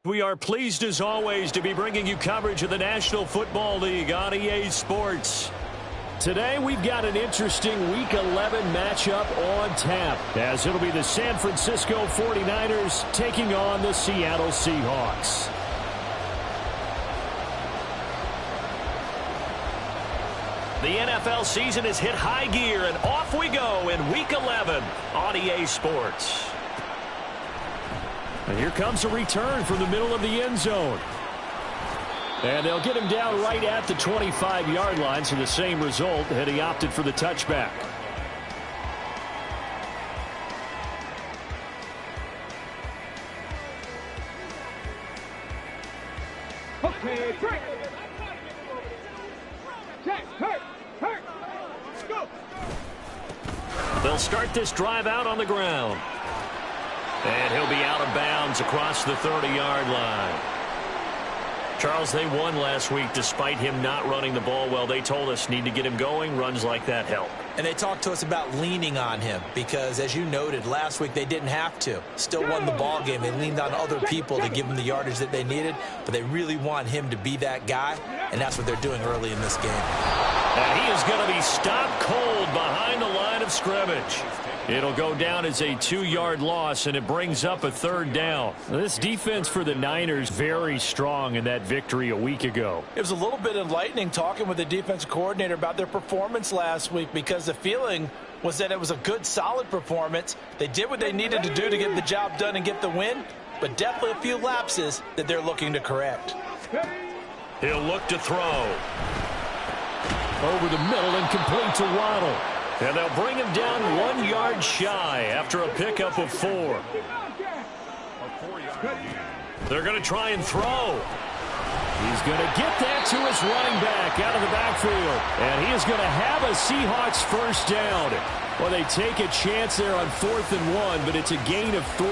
We are pleased as always to be bringing you coverage of the National Football League on EA Sports. Today we've got an interesting Week 11 matchup on tap, as it'll be the San Francisco 49ers taking on the Seattle Seahawks. The NFL season has hit high gear, and off we go in Week 11 on EA Sports. And here comes a return from the middle of the end zone. And they'll get him down right at the 25-yard line, so the same result had he opted for the touchback. Okay, break. Check, hurt. Let's go. They'll start this drive out on the ground. And he'll be out of bounds across the 30-yard line. Charles, they won last week despite him not running the ball well. They told us need to get him going. Runs like that help. And they talked to us about leaning on him because, as you noted, last week they didn't have to. Still won the ball game. They leaned on other people to give them the yardage that they needed, but they really want him to be that guy, and that's what they're doing early in this game. And he is going to be stopped cold behind the line of scrimmage. It'll go down as a 2-yard loss, and it brings up a third down. This defense for the Niners very strong in that victory a week ago. It was a little bit enlightening talking with the defensive coordinator about their performance last week, because the feeling was that it was a good, solid performance. They did what they needed to do to get the job done and get the win, but definitely a few lapses that they're looking to correct. He'll look to throw. Over the middle and complete to Waddle. And they'll bring him down 1 yard shy after a pickup of 4. They're going to try and throw. He's going to get that to his running back out of the backfield. And he is going to have a Seahawks first down. Well, they take a chance there on 4th and 1, but it's a gain of 3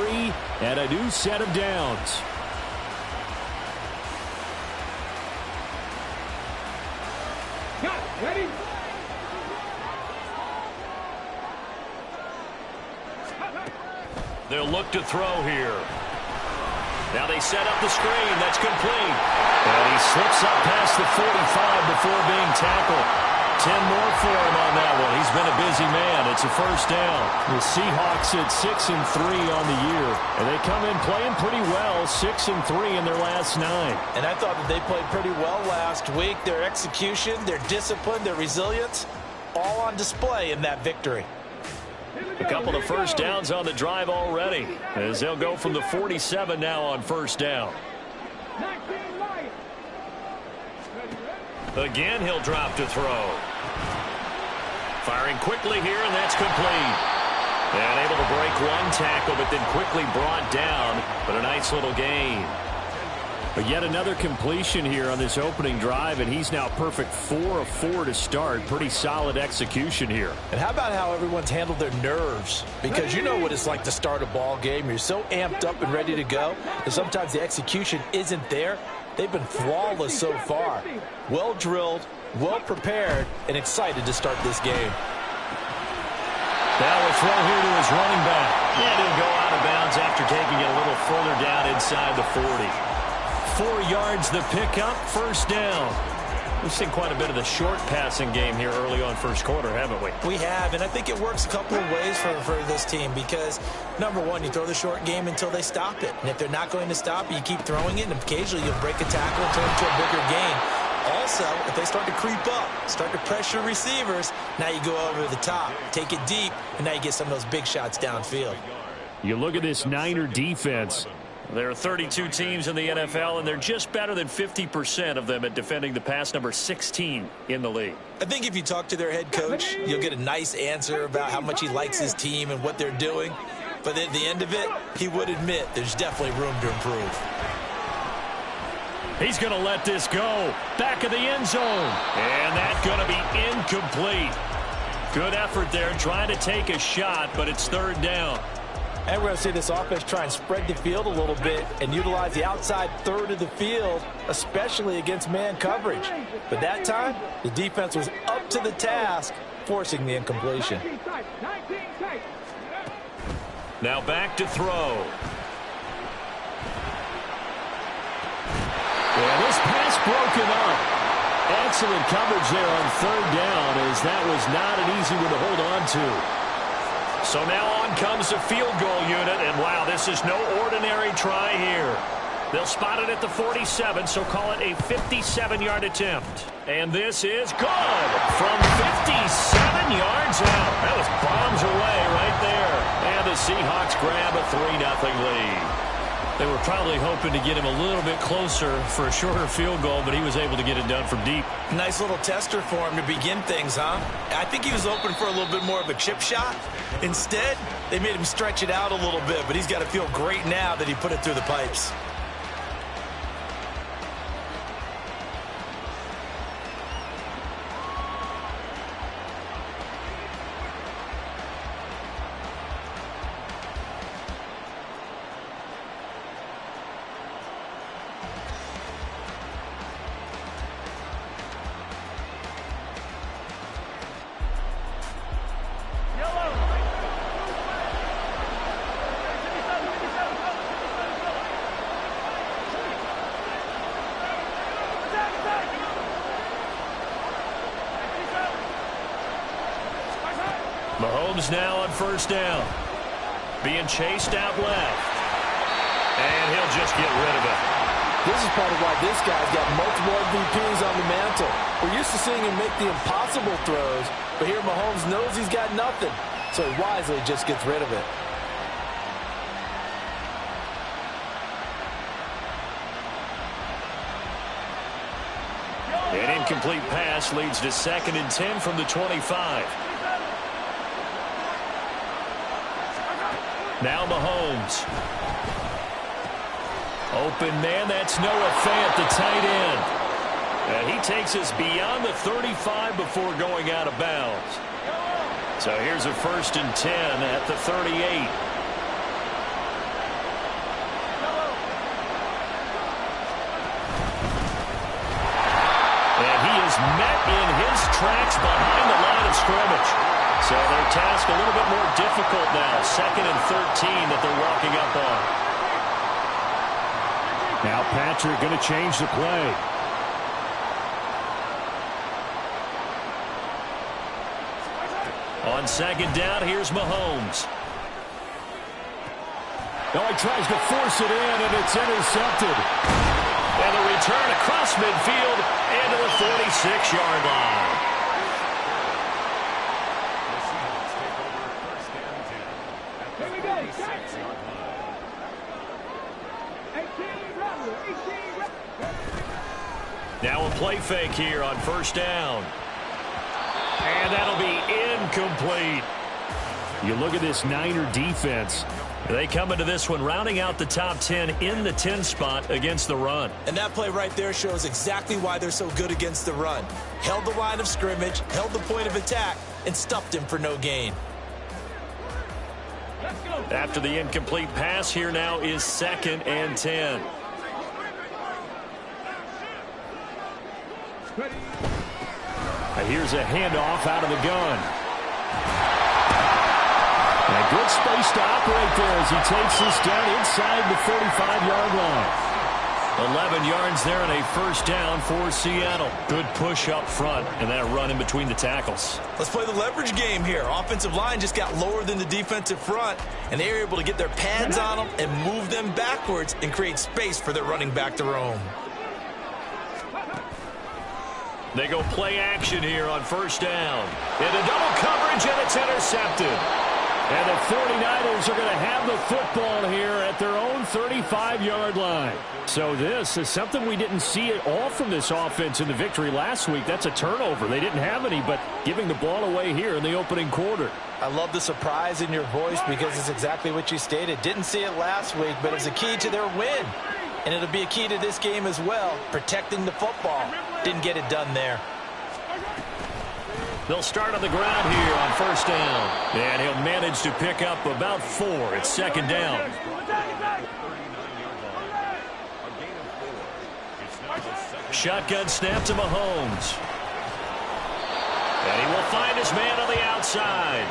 and a new set of downs. Ready? They'll look to throw here. Now they set up the screen. That's complete. And he slips up past the 45 before being tackled. 10 more for him on that one. He's been a busy man. It's a first down. The Seahawks at 6-3 on the year. And they come in playing pretty well, 6-3 in their last 9. And I thought that they played pretty well last week. Their execution, their discipline, their resilience, all on display in that victory. A couple of first downs on the drive already, as they'll go from the 47 now on first down. Again, he'll drop to throw. Firing quickly here, and that's complete. And able to break one tackle, but then quickly brought down. But a nice little gain. But yet another completion here on this opening drive, and he's now perfect 4 of 4 to start. Pretty solid execution here. And how about how everyone's handled their nerves? Because you know what it's like to start a ball game. You're so amped up and ready to go, and sometimes the execution isn't there. They've been flawless so far. Well drilled, well prepared, and excited to start this game. Now a throw here to his running back. And he'll go out of bounds after taking it a little further down inside the 40. 4 yards the pickup, first down. We've seen quite a bit of the short passing game here early on first quarter, haven't we? We have, and I think it works a couple of ways for this team because, number one, you throw the short game until they stop it. And if they're not going to stop it, you keep throwing it, and occasionally you'll break a tackle and turn it into a bigger gain. Also, if they start to creep up, start to pressure receivers, now you go over the top, take it deep, and now you get some of those big shots downfield. You look at this Niner defense. There are 32 teams in the NFL, and they're just better than 50% of them at defending the pass, number 16 in the league. I think if you talk to their head coach, you'll get a nice answer about how much he likes his team and what they're doing. But at the end of it, he would admit there's definitely room to improve. He's going to let this go. Back of the end zone. And that's going to be incomplete. Good effort there trying to take a shot, but it's third down. And we're going to see this offense try and spread the field a little bit and utilize the outside third of the field, especially against man coverage. But that time, the defense was up to the task, forcing the incompletion. Now back to throw. broken up. Excellent coverage there on third down, as that was not an easy one to hold on to. So now on comes the field goal unit, and wow, this is no ordinary try here. They'll spot it at the 47, so call it a 57-yard attempt. And this is good from 57 yards out. That was bombs away right there. And the Seahawks grab a 3-0 lead. They were probably hoping to get him a little bit closer for a shorter field goal, but he was able to get it done from deep. Nice little tester for him to begin things, huh? I think he was hoping for a little bit more of a chip shot. Instead, they made him stretch it out a little bit, but he's got to feel great now that he put it through the pipes. Mahomes now on first down. Being chased out left. And he'll just get rid of it. This is part of why this guy's got multiple MVPs on the mantle. We're used to seeing him make the impossible throws, but here Mahomes knows he's got nothing, so he wisely just gets rid of it. An incomplete pass leads to 2nd and 10 from the 25. Now Mahomes. Open man, that's Noah Fant, the tight end. And he takes us beyond the 35 before going out of bounds. So here's a 1st and 10 at the 38. And he is met in his tracks behind the line of scrimmage. So their task a little bit more difficult now. 2nd and 13 that they're walking up on. Now Patrick going to change the play. On 2nd down, here's Mahomes. Oh, he tries to force it in, and it's intercepted. And a return across midfield and to the 46-yard line. Here we go. 18 Now a play fake here on 1st down. And that'll be incomplete. You look at this Niner defense. They come into this one rounding out the top 10 in the 10 spot against the run. And that play right there shows exactly why they're so good against the run. Held the line of scrimmage, held the point of attack, and stuffed him for no gain. After the incomplete pass, here now is 2nd and 10. Here's a handoff out of the gun. And a good space to operate there as he takes this down inside the 45-yard line. 11 yards there and a 1st down for Seattle. Good push up front and that run in between the tackles. Let's play the leverage game here. Offensive line just got lower than the defensive front, and they were able to get their pads on them and move them backwards and create space for their running back to roam. They go play action here on 1st down. Into double coverage, and it's intercepted. And the 49ers are going to have the football here at their own 35-yard line. So this is something we didn't see at all from this offense in the victory last week. That's a turnover. They didn't have any, but giving the ball away here in the opening quarter. I love the surprise in your voice because it's exactly what you stated. Didn't see it last week, but it's a key to their win. And it'll be a key to this game as well, protecting the football. Didn't get it done there. They'll start on the ground here on 1st down. And he'll manage to pick up about 4. It's 2nd down. Shotgun snap to Mahomes. And he will find his man on the outside.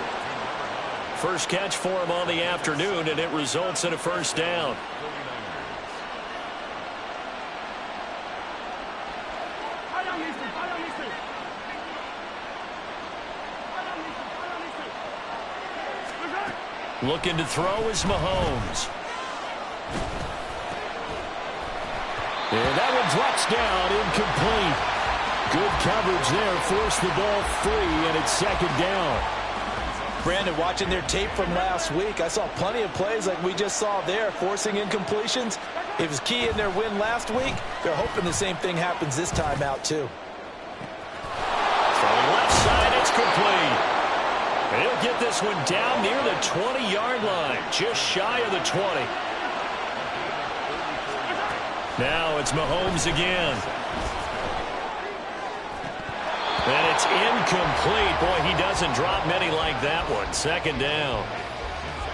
First catch for him on the afternoon, and it results in a 1st down. Looking to throw is Mahomes. And that one drops down, incomplete. Good coverage there, forced the ball free, and it's second down. Brandon, watching their tape from last week, I saw plenty of plays like we just saw there, forcing incompletions. It was key in their win last week. They're hoping the same thing happens this time out, too. From left side, it's complete. He'll get this one down near the 20-yard line, just shy of the 20. Now it's Mahomes again. And it's incomplete. Boy, he doesn't drop many like that one. Second down.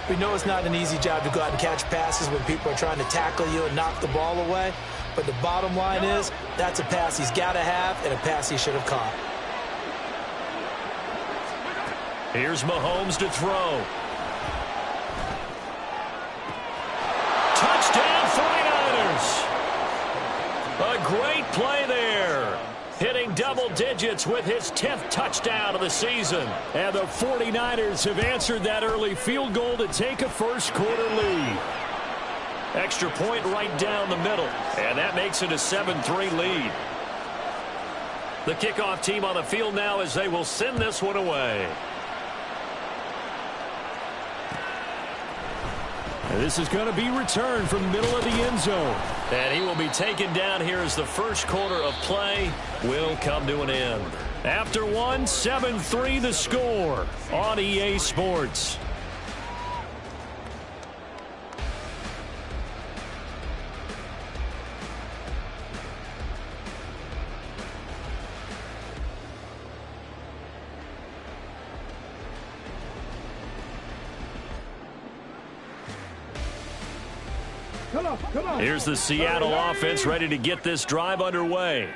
We know it's not an easy job to go out and catch passes when people are trying to tackle you and knock the ball away. But the bottom line is, that's a pass he's got to have and a pass he should have caught. Here's Mahomes to throw. Touchdown 49ers. A great play there. Hitting double digits with his 10th touchdown of the season. And the 49ers have answered that early field goal to take a first-quarter lead. Extra point right down the middle. And that makes it a 7-3 lead. The kickoff team on the field now as they will send this one away. And this is going to be returned from the middle of the end zone. And he will be taken down here as the first quarter of play will come to an end. After one, 7-3 the score on EA Sports. Here's the Seattle offense ready to get this drive underway.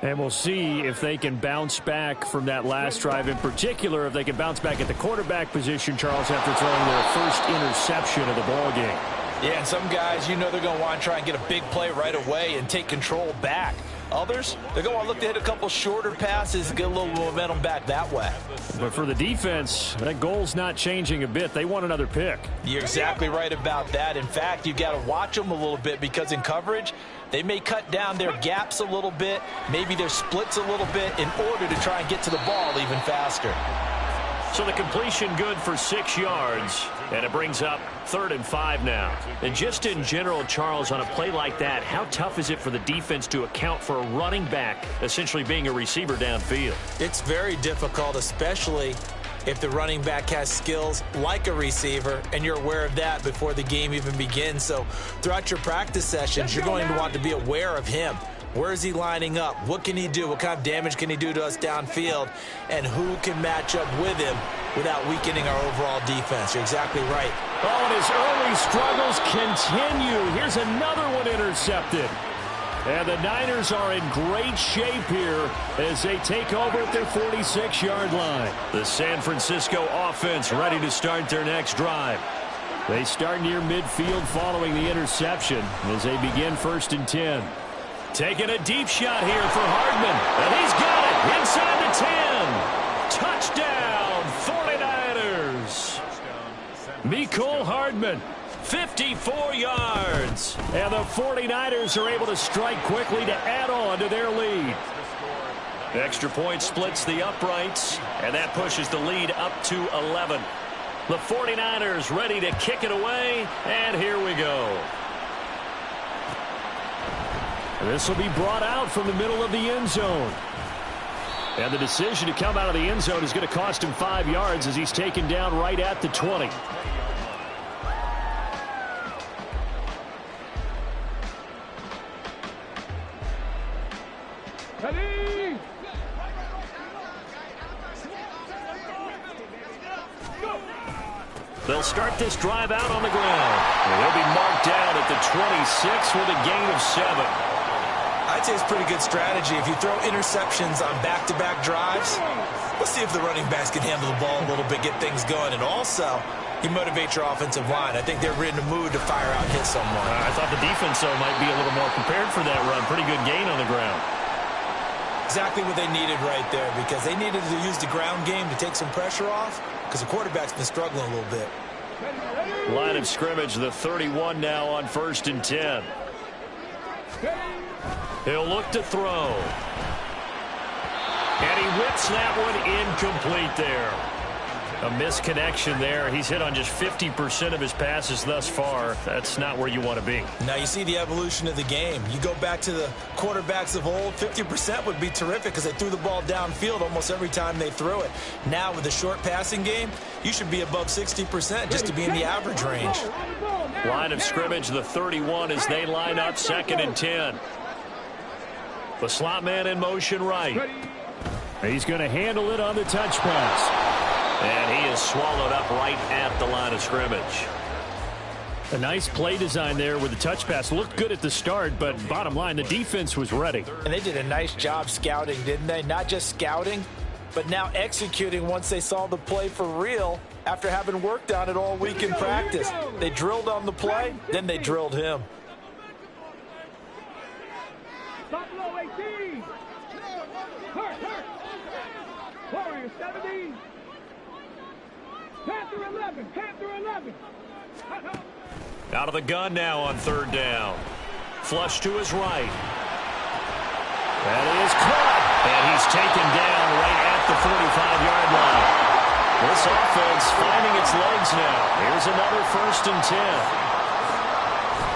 And we'll see if they can bounce back from that last drive. In particular, if they can bounce back at the quarterback position, Charles, after throwing their first interception of the ballgame. Yeah, and some guys, you know they're going to want to try and get a big play right away and take control back. Others, they're going to look to hit a couple shorter passes and get a little momentum back that way. But for the defense, that goal's not changing a bit. They want another pick. You're exactly right about that. In fact, you've got to watch them a little bit because in coverage, they may cut down their gaps a little bit, maybe their splits a little bit in order to try and get to the ball even faster. So the completion good for 6 yards, and it brings up 3rd and 5 now. And just in general, Charles, on a play like that, how tough is it for the defense to account for a running back essentially being a receiver downfield? It's very difficult, especially if the running back has skills like a receiver, and you're aware of that before the game even begins. So throughout your practice sessions, you're going to want to be aware of him. Where is he lining up? What can he do? What kind of damage can he do to us downfield? And who can match up with him without weakening our overall defense? You're exactly right. Oh, and his early struggles continue. Here's another one intercepted. And the Niners are in great shape here as they take over at their 46-yard line. The San Francisco offense ready to start their next drive. They start near midfield following the interception as they begin 1st and 10. Taking a deep shot here for Hardman. And he's got it inside the 10. Touchdown, 49ers. Mecole Hardman, 54 yards. And the 49ers are able to strike quickly to add on to their lead. Extra point splits the uprights, and that pushes the lead up to 11. The 49ers ready to kick it away, and here we go. This will be brought out from the middle of the end zone. And the decision to come out of the end zone is going to cost him 5 yards as he's taken down right at the 20. Ready? They'll start this drive out on the ground. And they'll be marked down at the 26 with a gain of 7. I'd say it's pretty good strategy. If you throw interceptions on back-to-back drives, let's see if the running backs can handle the ball a little bit, get things going. And also, you motivate your offensive line. I think they're in the mood to fire out and hit someone. I thought the defense, though, might be a little more prepared for that run. Pretty good gain on the ground. Exactly what they needed right there, because they needed to use the ground game to take some pressure off, because the quarterback's been struggling a little bit. Line of scrimmage, the 31 now on 1st and 10. He'll look to throw. And he whips that one incomplete there. A misconnection there. He's hit on just 50% of his passes thus far. That's not where you want to be. Now you see the evolution of the game. You go back to the quarterbacks of old, 50% would be terrific because they threw the ball downfield almost every time they threw it. Now with the short passing game, you should be above 60% just to be in the average range. Line of scrimmage, the 31 as they line up 2nd and 10. The slot man in motion right. He's going to handle it on the touch pass. And he is swallowed up right at the line of scrimmage. A nice play design there with the touch pass. Looked good at the start, but bottom line, the defense was ready. And they did a nice job scouting, didn't they? Not just scouting, but now executing once they saw the play for real after having worked on it all week in practice. They drilled on the play, then they drilled him. Buffalo 18. Hurt. Warriors 17. Panther 11. Out of the gun now on 3rd down. Flush to his right. That is caught. And he's taken down right at the 45-yard line. This offense finding its legs now. Here's another 1st and 10.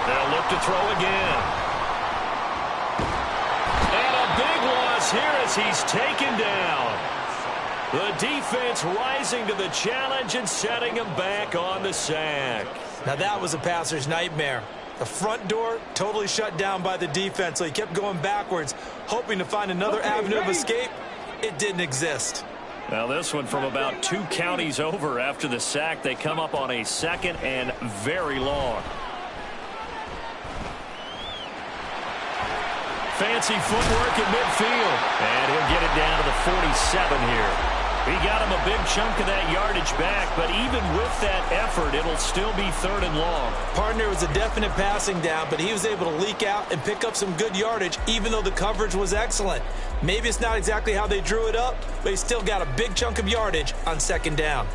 They'll look to throw again. And a big loss here as he's taken down. The defense rising to the challenge and setting him back on the sack. Now that was a passer's nightmare. The front door totally shut down by the defense, so he kept going backwards, hoping to find another avenue of escape. It didn't exist. Now this one from about 2 counties over after the sack. They come up on a 2nd and very long. Fancy footwork at midfield. And he'll get it down to the 47 here. He got him a big chunk of that yardage back, but even with that effort, it'll still be 3rd and long. Partner was a definite passing down, but he was able to leak out and pick up some good yardage, even though the coverage was excellent. Maybe it's not exactly how they drew it up, but he still got a big chunk of yardage on 2nd down.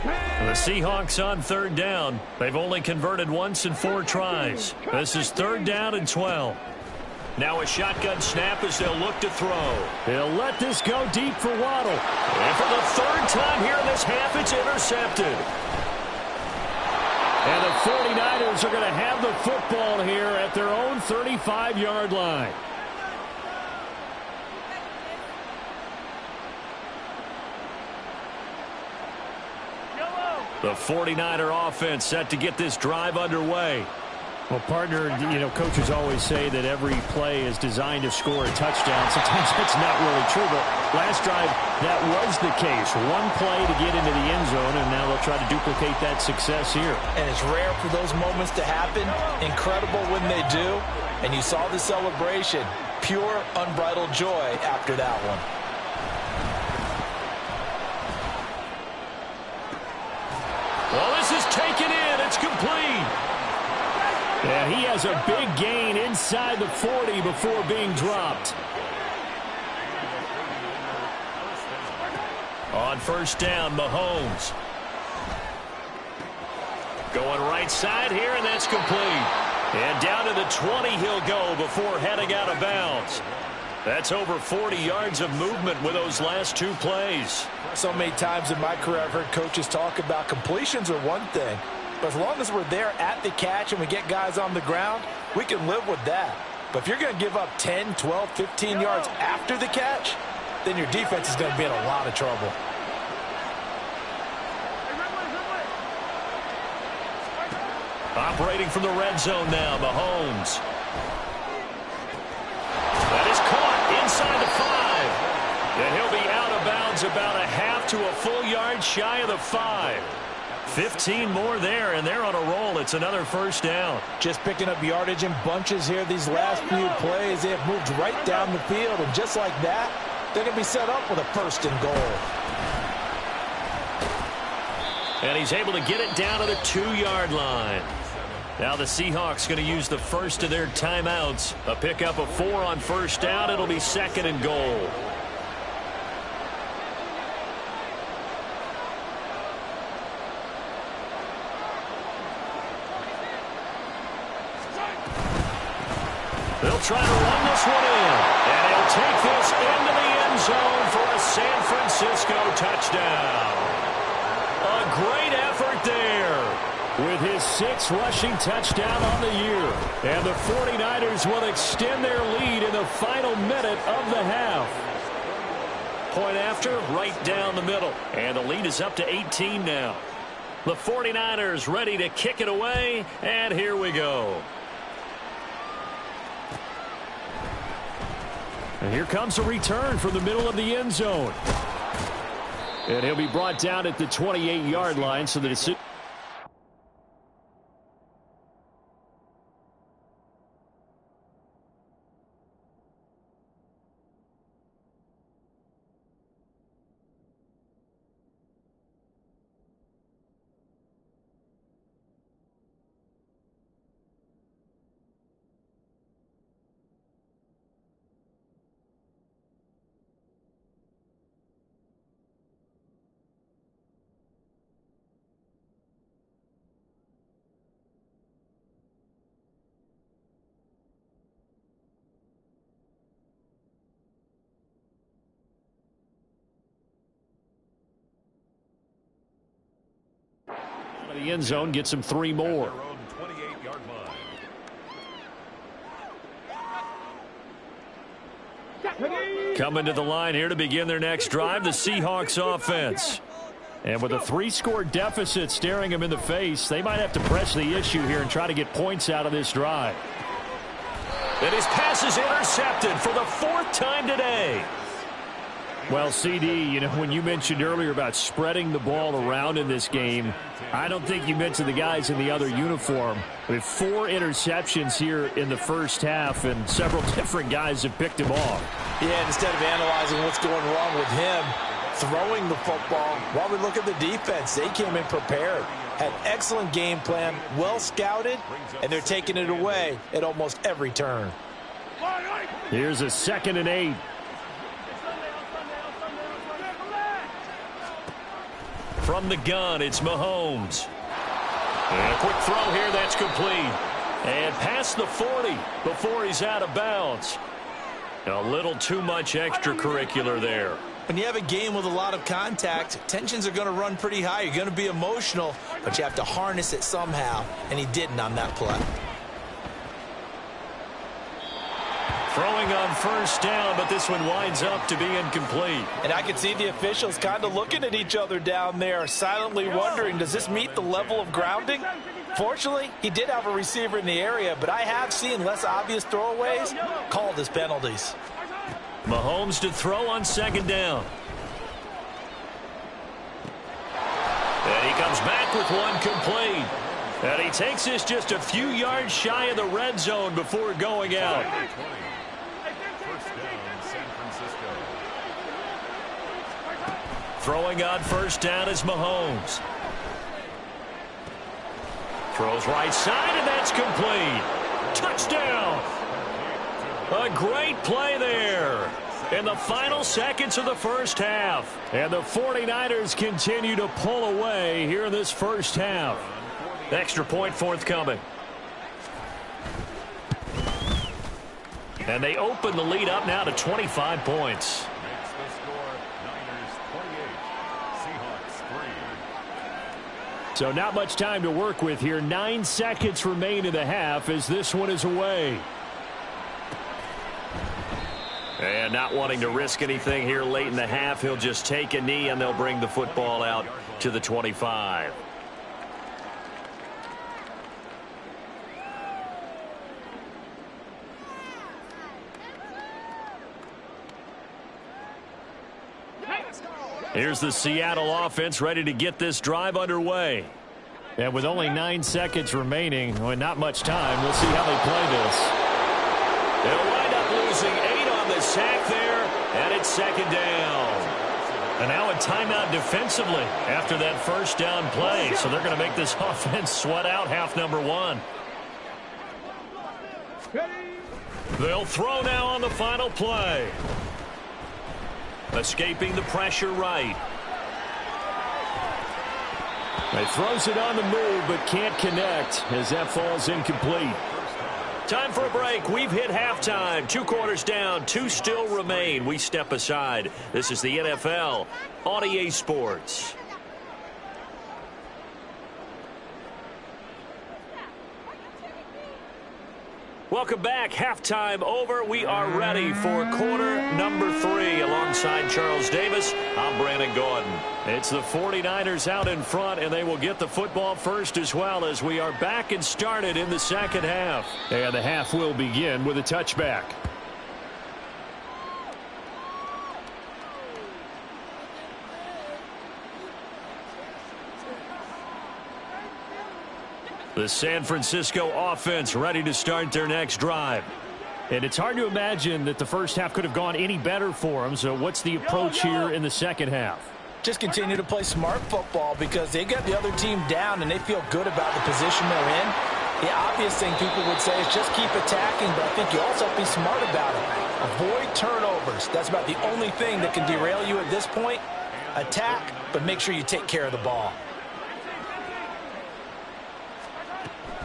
The Seahawks on 3rd down. They've only converted once in 4 tries. This is 3rd down and 12. Now a shotgun snap as they'll look to throw. They'll let this go deep for Waddle. And for the 3rd time here in this half, it's intercepted. And the 49ers are going to have the football here at their own 35-yard line. The 49er offense set to get this drive underway. Well, partner, coaches always say that every play is designed to score a touchdown. Sometimes that's not really true, but last drive, that was the case. One play to get into the end zone, and now they'll try to duplicate that success here. And it's rare for those moments to happen. Incredible when they do. And you saw the celebration. Pure, unbridled joy after that one. Well, this is taken in. It's complete. Yeah, he has a big gain inside the 40 before being dropped. On 1st down, Mahomes. Going right side here, and that's complete. And down to the 20 he'll go before heading out of bounds. That's over 40 yards of movement with those last 2 plays. So many times in my career I've heard coaches talk about completions are one thing. But as long as we're there at the catch and we get guys on the ground, we can live with that. But if you're going to give up 10, 12, 15 yards after the catch, then your defense is going to be in a lot of trouble. Operating from the red zone now, Mahomes. That is caught inside the 5. And he'll be out of bounds about a half to a full yard shy of the 5. 15 more there, and they're on a roll. It's another 1st down. Just picking up yardage in bunches here these last few plays. They have moved right down the field, and just like that, they're going to be set up with a 1st and goal. And he's able to get it down to the 2-yard line. Now the Seahawks going to use the first of their timeouts. A pickup of 4 on first down. It'll be 2nd and goal. They'll try to run this one in. And he'll take this into the end zone for a San Francisco touchdown. A great effort there with his 6th rushing touchdown on the year. And the 49ers will extend their lead in the final minute of the half. Point after, right down the middle. And the lead is up to 18 now. The 49ers ready to kick it away. And here we go. And here comes a return from the middle of the end zone. And he'll be brought down at the 28-yard line, so the decision. The end zone gets him 3 more. Coming to the line here to begin their next drive, the Seahawks offense. And with a 3-score deficit staring them in the face, they might have to press the issue here and try to get points out of this drive. And his pass is intercepted for the 4th time today. Well, CD, you know, when you mentioned earlier about spreading the ball around in this game, I don't think you mentioned the guys in the other uniform. With 4 interceptions here in the first half, and several different guys have picked him off. Yeah, instead of analyzing what's going wrong with him, throwing the football, while we look at the defense, they came in prepared. Had excellent game plan, well scouted, and they're taking it away at almost every turn. Here's a 2nd and 8. From the gun, it's Mahomes. And a quick throw here, that's complete. And past the 40 before he's out of bounds. A little too much extracurricular there. When you have a game with a lot of contact, tensions are going to run pretty high. You're going to be emotional, but you have to harness it somehow, and he didn't on that play. Throwing on first down, but this one winds up to be incomplete. And I can see the officials kind of looking at each other down there, silently wondering, does this meet the level of grounding? Fortunately, he did have a receiver in the area, but I have seen less obvious throwaways called as penalties. Mahomes to throw on 2nd down. And he comes back with one complete. And he takes this just a few yards shy of the red zone before going out. Throwing on first down is Mahomes. Throws right side, and that's complete. Touchdown. A great play there in the final seconds of the first half. And the 49ers continue to pull away here in this first half. Extra point forthcoming. And they open the lead up now to 25 points. So not much time to work with here. 9 seconds remain in the half as this one is away. And not wanting to risk anything here late in the half, he'll just take a knee and they'll bring the football out to the 25. Here's the Seattle offense ready to get this drive underway. And with only 9 seconds remaining, well, not much time, we'll see how they play this. They'll wind up losing 8 on the sack there, and it's 2nd down. And now a timeout defensively after that first down play. So they're going to make this offense sweat out half number 1. Ready? They'll throw now on the final play. Escaping the pressure right. He throws it on the move, but can't connect as that falls incomplete. Time for a break. We've hit halftime. 2 quarters down, 2 still remain. We step aside. This is the NFL on EA Sports. Welcome back. Halftime over. We are ready for quarter number 3. Alongside Charles Davis, I'm Brandon Gordon. It's the 49ers out in front, and they will get the football first as well as we are back and started in the second half. And the half will begin with a touchback. The San Francisco offense ready to start their next drive. And it's hard to imagine that the first half could have gone any better for them. So what's the approach here in the second half? Just continue to play smart football because they got the other team down and they feel good about the position they're in. The obvious thing people would say is just keep attacking, but I think you also have to be smart about it. Avoid turnovers. That's about the only thing that can derail you at this point. Attack, but make sure you take care of the ball.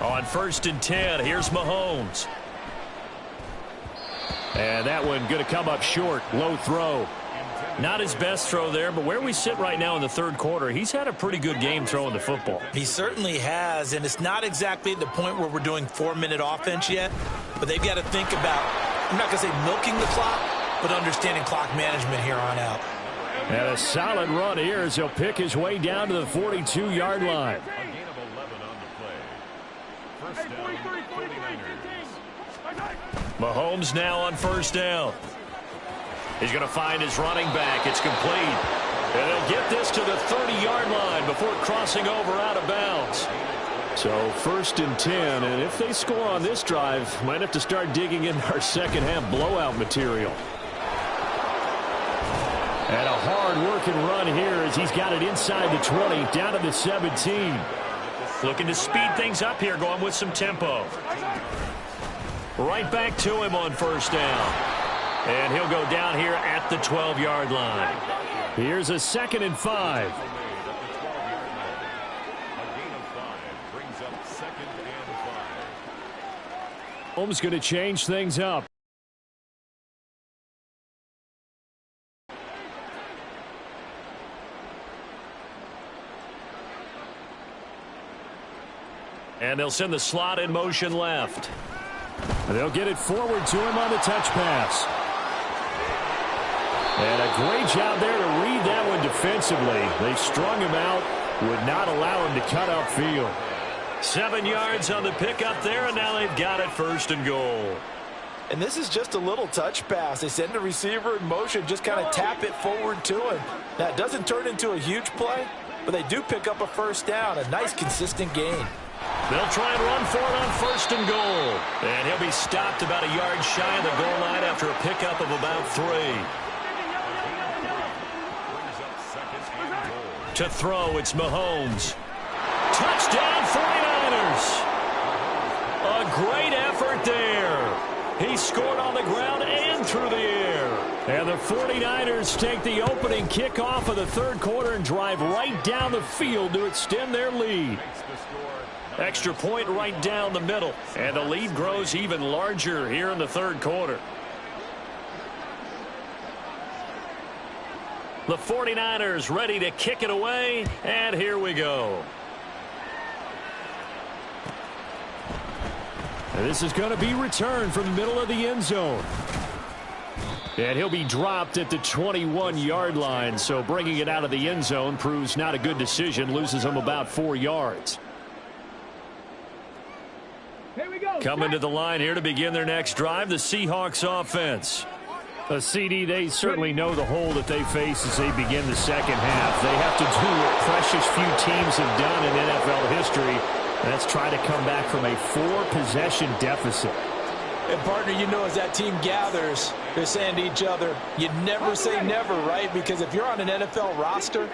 On 1st and 10, here's Mahomes. And that one going to come up short. Low throw. Not his best throw there, but where we sit right now in the third quarter, he's had a pretty good game throwing the football. He certainly has, and it's not exactly at the point where we're doing 4-minute offense yet, but they've got to think about, I'm not going to say milking the clock, but understanding clock management here on out. And a solid run here as he'll pick his way down to the 42-yard line. Mahomes now on 1st down. He's going to find his running back. It's complete. And they'll get this to the 30-yard line before crossing over out of bounds. So 1st and 10, and if they score on this drive, might have to start digging in our second half blowout material. And a hard-working run here as he's got it inside the 20, down to the 17. Looking to speed things up here, going with some tempo. Right back to him on 1st down. And he'll go down here at the 12-yard line. Here's a 2nd and 5. Holmes going to change things up. And they'll send the slot in motion left. They'll get it forward to him on the touch pass. And a great job there to read that one defensively. They strung him out, would not allow him to cut upfield. 7 yards on the pickup there, and now they've got it 1st and goal. And this is just a little touch pass. They send the receiver in motion, just kind of tap it forward to him. Now, it doesn't turn into a huge play, but they do pick up a 1st down, a nice, consistent gain. They'll try and run for it on 1st and goal. And he'll be stopped about a yard shy of the goal line after a pickup of about 3. To throw, it's Mahomes. Touchdown, 49ers. A great effort there. He scored on the ground and through the air. And the 49ers take the opening kickoff of the third quarter and drive right down the field to extend their lead. Extra point right down the middle. And the lead grows even larger here in the third quarter. The 49ers ready to kick it away. And here we go. And this is going to be returned from the middle of the end zone. And he'll be dropped at the 21-yard line. So bringing it out of the end zone proves not a good decision. Loses him about 4 yards. Coming to the line here to begin their next drive, the Seahawks offense. A CD, they certainly know the hole that they face as they begin the second half. They have to do what precious few teams have done in NFL history. That's try to come back from a 4-possession deficit. And, partner, you know, as that team gathers, they're saying to each other, you never say never, right? Because if you're on an NFL roster,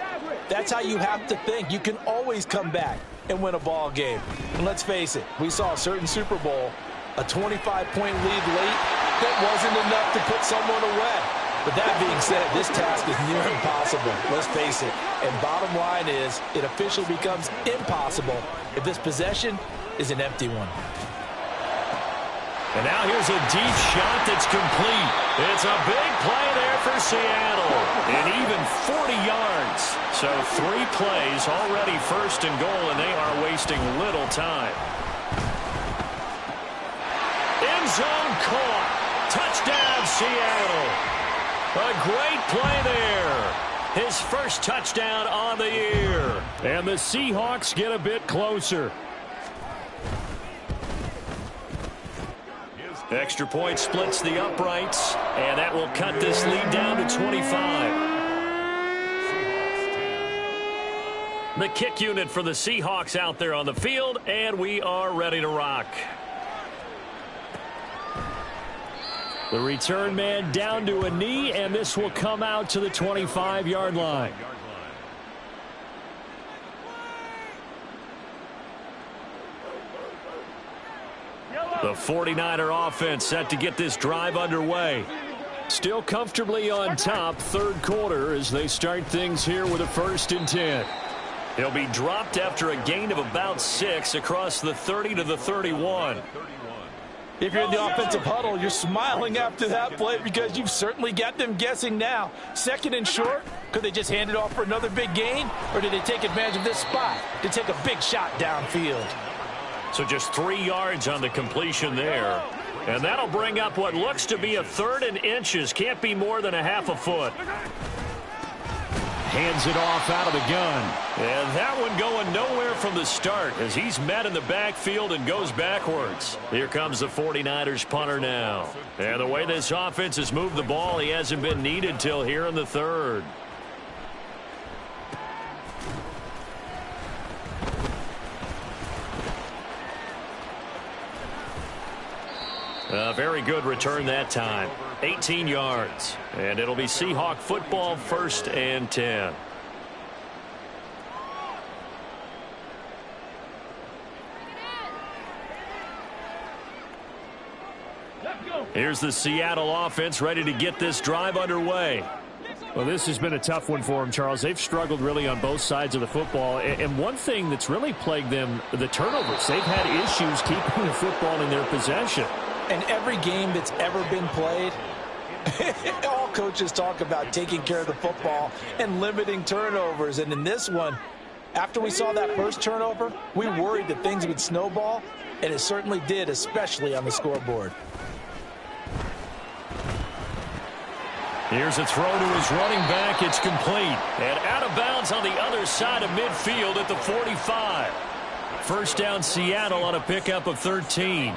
that's how you have to think. You can always come back and win a ball game. And let's face it, we saw a certain Super Bowl A 25-point lead late, that wasn't enough to put someone away. But that being said, this task is near impossible, let's face it. And bottom line is, it officially becomes impossible if this possession is an empty one. And now here's a deep shot that's complete. It's a big play there for Seattle. And even 40 yards. So 3 plays already first and goal, and they are wasting little time. End zone caught. Touchdown, Seattle. A great play there. His first touchdown on the year. And the Seahawks get a bit closer. Extra point splits the uprights, and that will cut this lead down to 25. The kick unit for the Seahawks out there on the field, and we are ready to rock. The return man down to a knee, and this will come out to the 25-yard line. The 49er offense set to get this drive underway. Still comfortably on top, third quarter, as they start things here with a 1st and 10. He'll be dropped after a gain of about 6 across the 30 to the 31. If you're in the offensive huddle, you're smiling after that play because you've certainly got them guessing now. 2nd and short, could they just hand it off for another big gain? Or did they take advantage of this spot to take a big shot downfield? So just 3 yards on the completion there. And that'll bring up what looks to be a 3rd and inches. Can't be more than a half a foot. Hands it off out of the gun. And that one going nowhere from the start as he's met in the backfield and goes backwards. Here comes the 49ers punter now. And the way this offense has moved the ball, he hasn't been needed till here in the 3rd. A very good return that time. 18 yards. And it'll be Seahawk football, 1st and 10. Here's the Seattle offense ready to get this drive underway. Well, this has been a tough one for them, Charles. They've struggled really on both sides of the football. And one thing that's really plagued them, the turnovers. They've had issues keeping the football in their possession. And every game that's ever been played, all coaches talk about taking care of the football and limiting turnovers. And in this one, after we saw that first turnover, we worried that things would snowball, and it certainly did, especially on the scoreboard. Here's a throw to his running back. It's complete. And out of bounds on the other side of midfield at the 45. First down, Seattle on a pickup of 13.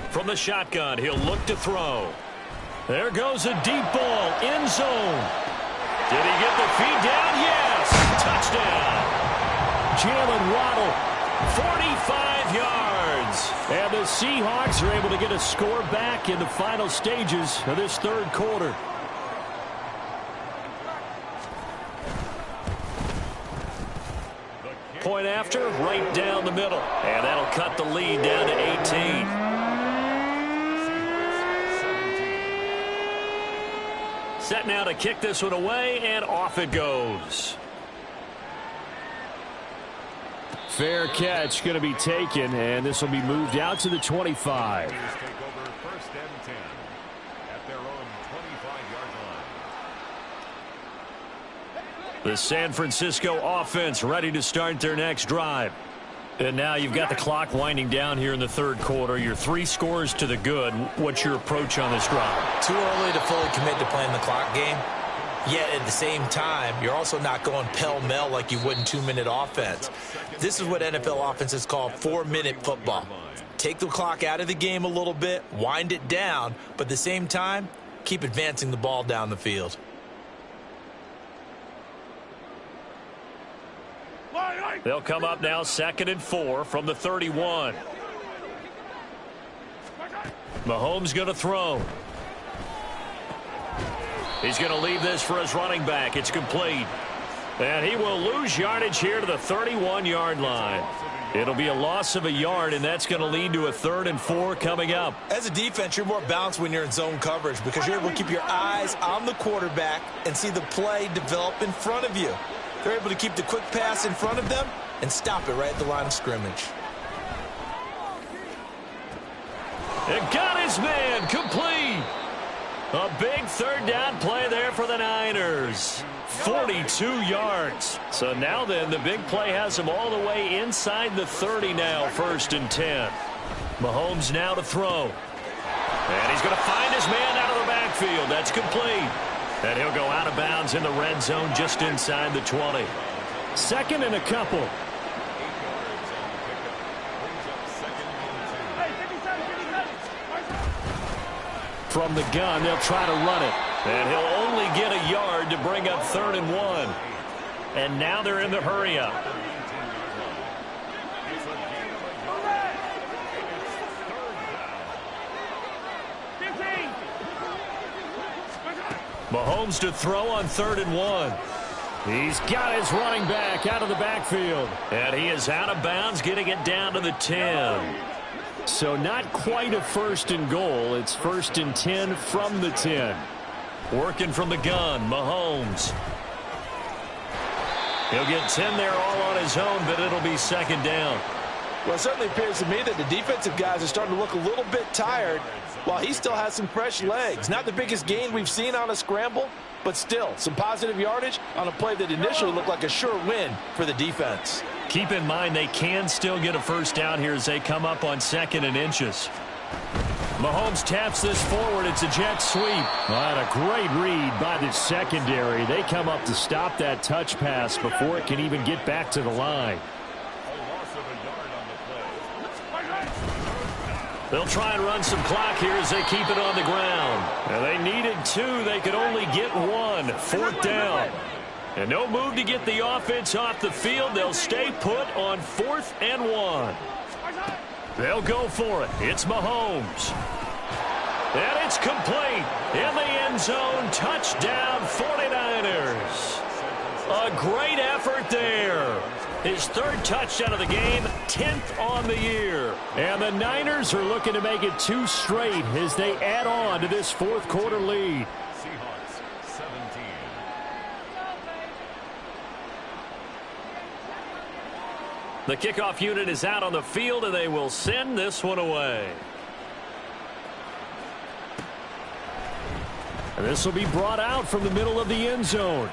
From the shotgun, he'll look to throw. There goes a deep ball, end zone. Did he get the feet down? Yes! Touchdown! Jalen Waddle, 45 yards. And the Seahawks are able to get a score back in the final stages of this 3rd quarter. Point after, right down the middle. And that'll cut the lead down to 18. Set now to kick this one away, and off it goes. Fair catch going to be taken, and this will be moved out to the 25. The San Francisco offense ready to start their next drive. And now you've got the clock winding down here in the 3rd quarter. You're 3 scores to the good. What's your approach on this drive? Too early to fully commit to playing the clock game. Yet at the same time, you're also not going pell-mell like you would in 2-minute offense. This is what NFL offenses call 4-minute football. Take the clock out of the game a little bit, wind it down, but at the same time, keep advancing the ball down the field. They'll come up now 2nd and 4 from the 31. Mahomes going to throw. He's going to leave this for his running back. It's complete. And he will lose yardage here to the 31-yard line. It'll be a loss of a yard, and that's going to lead to a 3rd and 4 coming up. As a defense, you're more balanced when you're in zone coverage because you're able to keep your eyes on the quarterback and see the play develop in front of you. They're able to keep the quick pass in front of them and stop it right at the line of scrimmage. And got his man complete. A big 3rd down play there for the Niners. 42 yards. So now then, the big play has him all the way inside the 30 now, 1st and 10. Mahomes now to throw. And he's going to find his man out of the backfield. That's complete. And he'll go out of bounds in the red zone just inside the 20. 2nd and a couple. From the gun, they'll try to run it. And he'll only get a yard to bring up 3rd and 1. And now they're in the hurry-up. Mahomes to throw on 3rd and 1. He's got his running back out of the backfield. And he is out of bounds, getting it down to the 10. So not quite a 1st and goal. It's 1st and 10 from the 10. Working from the gun, Mahomes. He'll get 10 there all on his own, but it'll be 2nd down. Well, it certainly appears to me that the defensive guys are starting to look a little bit tired while he still has some fresh legs. Not the biggest gain we've seen on a scramble, but still some positive yardage on a play that initially looked like a sure win for the defense. Keep in mind they can still get a 1st down here as they come up on 2nd and inches. Mahomes taps this forward. It's a jet sweep. What a great read by the secondary. They come up to stop that touch pass before it can even get back to the line. They'll try and run some clock here as they keep it on the ground. And they needed 2. They could only get 1. 4th down. And no move to get the offense off the field. They'll stay put on 4th and 1. They'll go for it. It's Mahomes. And it's complete. In the end zone. Touchdown 49ers. A great effort there. His 3rd touchdown of the game, 10th on the year. And the Niners are looking to make it 2 straight as they add on to this 4th quarter lead. Seahawks 17. The kickoff unit is out on the field, and they will send this one away. And this will be brought out from the middle of the end zone.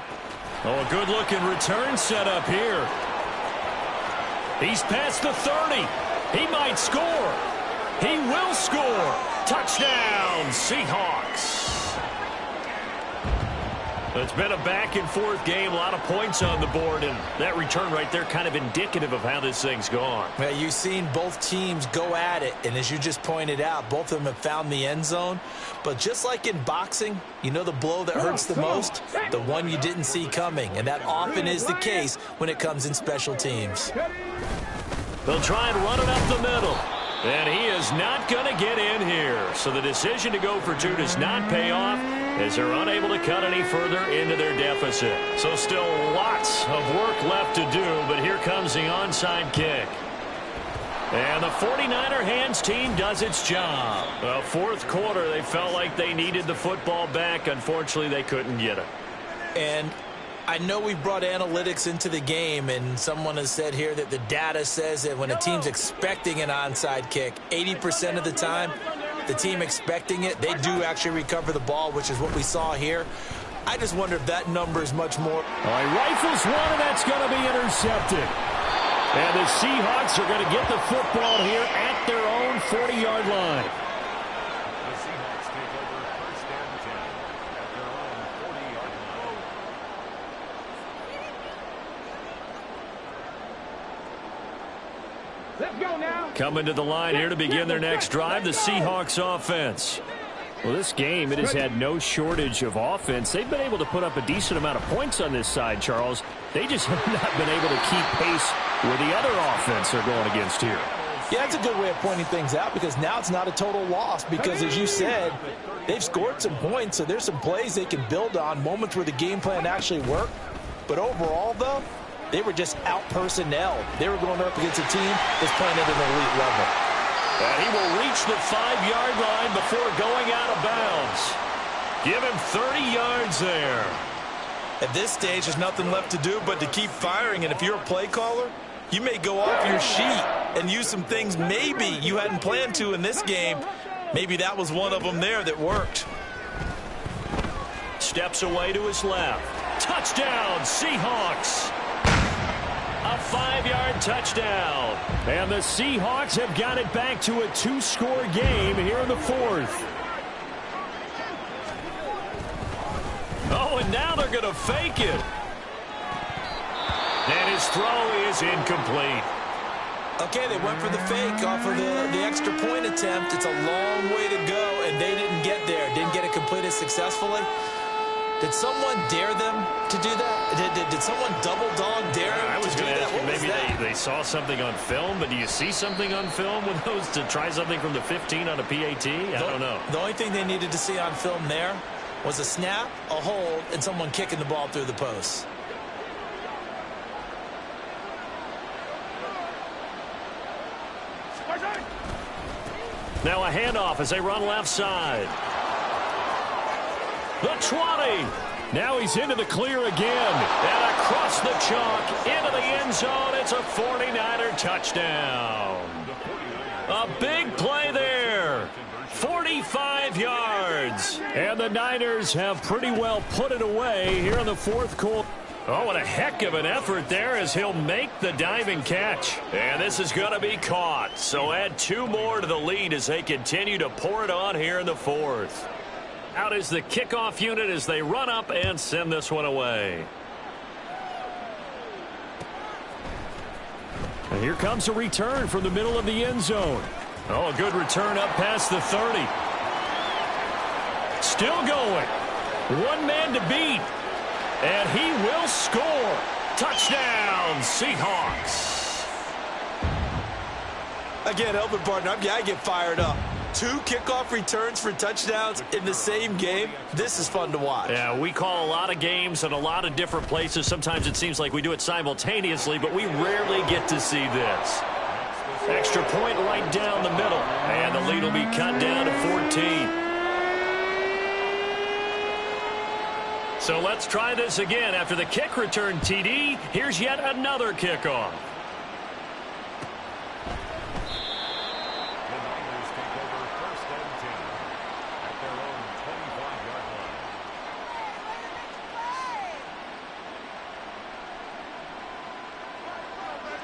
Oh, a good-looking return set up here. He's past the 30. He might score. He will score. Touchdown, Seahawks. It's been a back-and-forth game, a lot of points on the board, and that return right there kind of indicative of how this thing's gone. Well, you've seen both teams go at it, and as you just pointed out, both of them have found the end zone. But just like in boxing, you know the blow that hurts the most? The one you didn't see coming, and that often is the case when it comes in special teams. They'll try and run it up the middle. And he is not going to get in here. So the decision to go for 2 does not pay off as they're unable to cut any further into their deficit. So still lots of work left to do, but here comes the onside kick. And the 49er hands team does its job. The 4th quarter, they felt like they needed the football back. Unfortunately, they couldn't get it. And I know we brought analytics into the game, and someone has said here that the data says that when a team's expecting an onside kick, 80% of the time, the team expecting it, they do actually recover the ball, which is what we saw here. I just wonder if that number is much more. All right, rifles one, and that's going to be intercepted. And the Seahawks are going to get the football here at their own 40-yard line. The Seahawks take over 1st and 10 at their own 40-yard line. Let's go now. Coming to the line here to begin their next drive, the Seahawks offense. Well, this game, it has had no shortage of offense. They've been able to put up a decent amount of points on this side, Charles. They just have not been able to keep pace with the other offense they're going against here. Yeah, that's a good way of pointing things out because now it's not a total loss because, as you said, they've scored some points, so there's some plays they can build on, moments where the game plan actually worked. But overall, though, they were just out-personnel. They were going up against a team that's playing at an elite level. And he will reach the 5-yard line before going out of bounds. Give him 30 yards there. At this stage, there's nothing left to do but to keep firing. And if you're a play caller, you may go off your sheet and use some things maybe you hadn't planned to in this game. Maybe that was one of them there that worked. Steps away to his left. Touchdown, Seahawks. A 5-yard touchdown. And the Seahawks have got it back to a 2-score game here in the 4th. Oh, and now they're going to fake it. And his throw is incomplete. Okay, they went for the fake off of the extra point attempt. It's a long way to go, and they didn't get there. Didn't get it completed successfully. Did someone dare them to do that? Did someone double-dog dare them I was to do going to that? ask you, maybe they saw something on film, but do you see something on film with those to try something from the 15 on a PAT? I don't know. The only thing they needed to see on film there was a snap, a hold, and someone kicking the ball through the post. Now a handoff as they run left side. The 20. Now he's into the clear again. And across the chalk into the end zone. It's a 49er touchdown. A big play there. 45 yards. And the Niners have pretty well put it away here in the 4th quarter. Oh, what a heck of an effort there as he'll make the diving catch. And this is going to be caught. So add 2 more to the lead as they continue to pour it on here in the 4th. Out is the kickoff unit as they run up and send this one away. And here comes a return from the middle of the end zone. Oh, a good return up past the 30. Still going. One man to beat. And he will score. Touchdown, Seahawks. Again, helping partner, I get fired up. 2 kickoff returns for touchdowns in the same game. This is fun to watch. Yeah, we call a lot of games in a lot of different places. Sometimes it seems like we do it simultaneously, but we rarely get to see this. Extra point right down the middle. And the lead will be cut down to 14. So let's try this again. After the kick return TD, here's yet another kickoff. The Niners take over 1st and 10 at their own 25-yard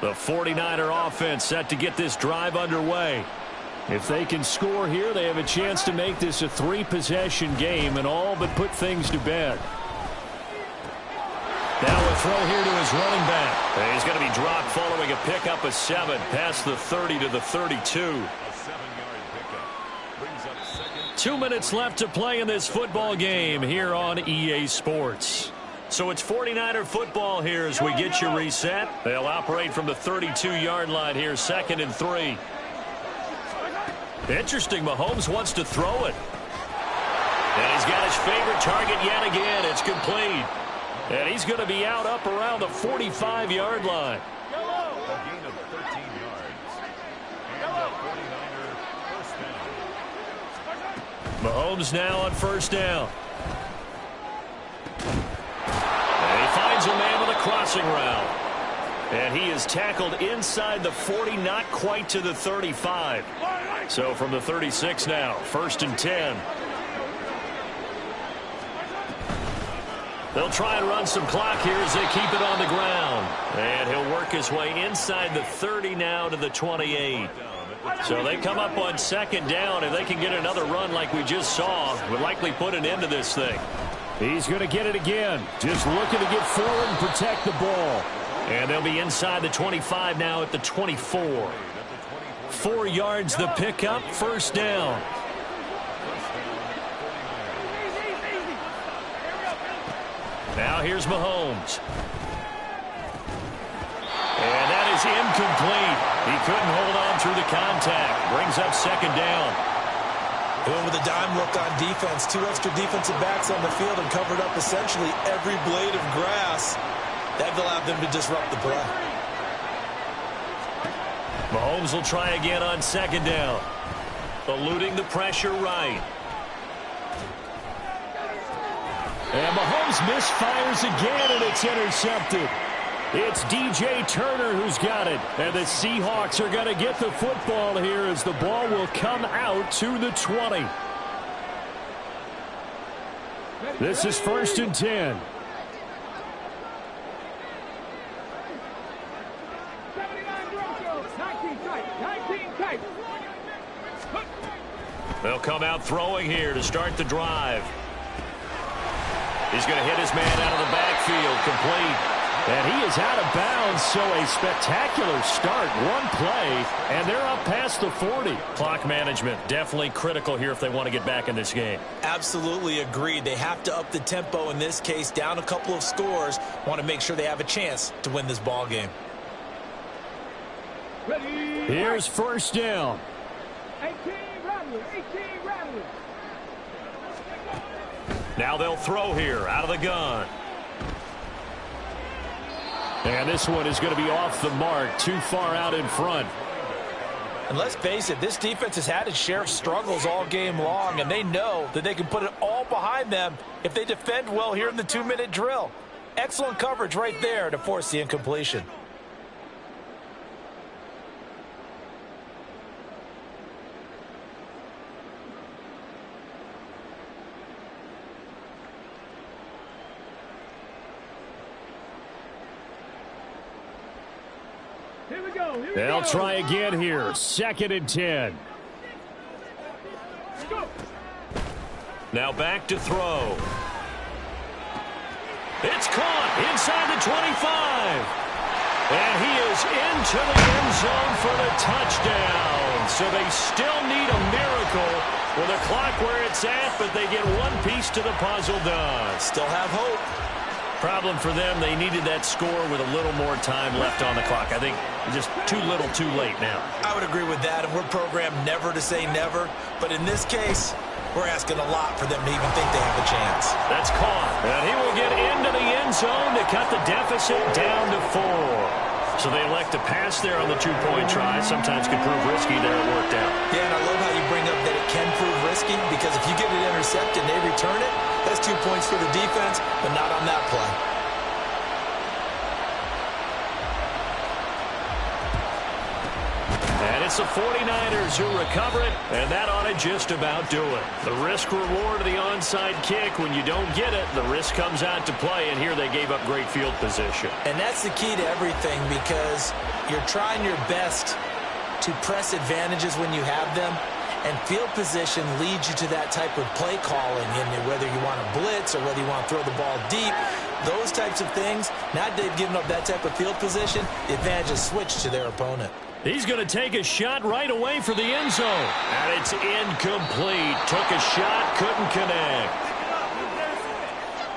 line. The 49er offense set to get this drive underway. If they can score here, they have a chance to make this a 3-possession game and all but put things to bed. Now a throw here to his running back. And he's going to be dropped following a pickup of 7 past the 30 to the 32. A 7-yard pickup brings up 2nd. 2 minutes left to play in this football game here on EA Sports. So it's 49er football here as we get you reset. They'll operate from the 32-yard line here, 2nd and 3. Interesting, Mahomes wants to throw it. And he's got his favorite target yet again. It's complete. And he's going to be out up around the 45-yard line. A gain of 13 yards. And the 49er first down. Mahomes now on first down. And he finds a man with a crossing route. And he is tackled inside the 40, not quite to the 35. So from the 36 now, 1st and 10. They'll try and run some clock here as they keep it on the ground. And he'll work his way inside the 30 now to the 28. So they come up on 2nd down. If they can get another run like we just saw, would likely put an end to this thing. He's going to get it again. Just looking to get forward and protect the ball. And they'll be inside the 25 now at the 24. 4 yards the pickup, 1st down. Now here's Mahomes. And that is incomplete. He couldn't hold on through the contact. Brings up second down. Going with a dime look on defense. 2 extra defensive backs on the field and covered up essentially every blade of grass. That allowed them to disrupt the play. Mahomes will try again on second down. Eluding the pressure right. And Mahomes misfires again, and it's intercepted. It's DJ Turner who's got it. And the Seahawks are going to get the football here as the ball will come out to the 20. This is 1st and 10. They'll come out throwing here to start the drive. He's going to hit his man out of the backfield, complete. And he is out of bounds, so a spectacular start. One play, and they're up past the 40. Clock management, definitely critical here if they want to get back in this game. Absolutely agreed. They have to up the tempo in this case, down a couple of scores. Want to make sure they have a chance to win this ball game. Here's 1st down. 18 Rattler. Now they'll throw here out of the gun. And this one is going to be off the mark, too far out in front. And let's face it, this defense has had its share of struggles all game long, and they know that they can put it all behind them if they defend well here in the 2-minute drill. Excellent coverage right there to force the incompletion. They'll try again here. 2nd and 10. Now back to throw. It's caught inside the 25. And he is into the end zone for the touchdown. So they still need a miracle with the clock where it's at, but they get one piece to the puzzle done. Still have hope. Problem for them, they needed that score with a little more time left on the clock. I think just too little, too late now. I would agree with that, and we're programmed never to say never. But in this case, we're asking a lot for them to even think they have a chance. That's caught. And he will get into the end zone to cut the deficit down to 4. So they elect to pass there on the 2-point try. Sometimes could prove risky there. It worked out. Yeah, and I love how you bring up that it can prove risky, because if you get it intercepted and they return it, that's 2 points for the defense, but not on that play. And it's the 49ers who recover it, and that ought to just about do it. The risk-reward of the onside kick, when you don't get it, the risk comes out to play, and here they gave up great field position. And that's the key to everything, because you're trying your best to press advantages when you have them, and field position leads you to that type of play calling, and whether you want to blitz or whether you want to throw the ball deep, those types of things, now that they've given up that type of field position, the advantage is switched to their opponent. He's going to take a shot right away for the end zone. And it's incomplete. Took a shot, couldn't connect.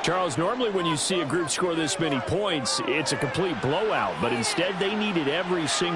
Charles, normally when you see a group score this many points, it's a complete blowout. But instead, they needed every single